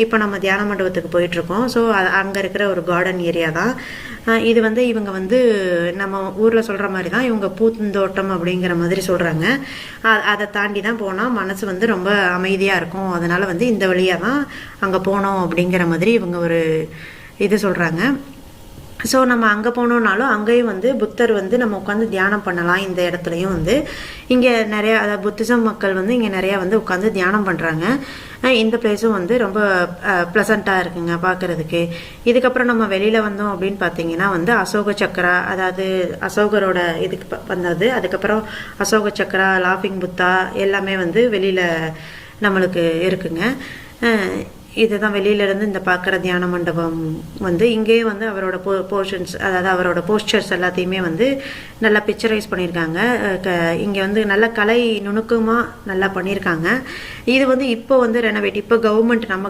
இப்போ நம்ம தியான மண்டபத்துக்கு போயிட்டுருக்கோம். ஸோ அங்கே இருக்கிற ஒரு கார்டன் ஏரியா தான் இது. இவங்க நம்ம ஊரில் சொல்கிற மாதிரி தான் இவங்க பூந்தோட்டம் அப்படிங்கிற மாதிரி சொல்கிறாங்க. அதை தாண்டி தான் போனால் மனசு ரொம்ப அமைதியாக இருக்கும். அதனால் இந்த வழியாக தான் அங்கே போனோம் அப்படிங்கிற மாதிரி இவங்க ஒரு இது சொல்கிறாங்க. ஸோ நம்ம அங்கே போனோம்னாலும் அங்கேயும் புத்தர் நம்ம உட்காந்து தியானம் பண்ணலாம். இந்த இடத்துலையும் இங்கே நிறையா, அதாவது புத்திசம் மக்கள் இங்கே நிறையா உட்காந்து தியானம் பண்ணுறாங்க. இந்த பிளேஸும் ரொம்ப ப்ளசண்ட்டாக இருக்குங்க பார்க்குறதுக்கு. இதுக்கப்புறம் நம்ம வெளியில் வந்தோம் அப்படின்னு பார்த்தீங்கன்னா அசோக சக்கரா, அதாவது அசோகரோட இதுக்கு வந்தது. அதுக்கப்புறம் அசோக சக்கரா, லாஃபிங் புத்தா எல்லாமே வெளியில் நம்மளுக்கு இருக்குங்க. இதுதான் வெளியிலேருந்து இந்த பார்க்குற தியான மண்டபம். இங்கேயே அவரோட போர்ஷன்ஸ், அதாவது அவரோட போஸ்டர்ஸ் எல்லாத்தையுமே நல்லா பிக்சரைஸ் பண்ணியிருக்காங்க. இங்கே நல்ல கலை நுணுக்கமாக நல்லா பண்ணியிருக்காங்க. இது இப்போ ரெனோவேட், இப்போ கவர்மெண்ட் நம்ம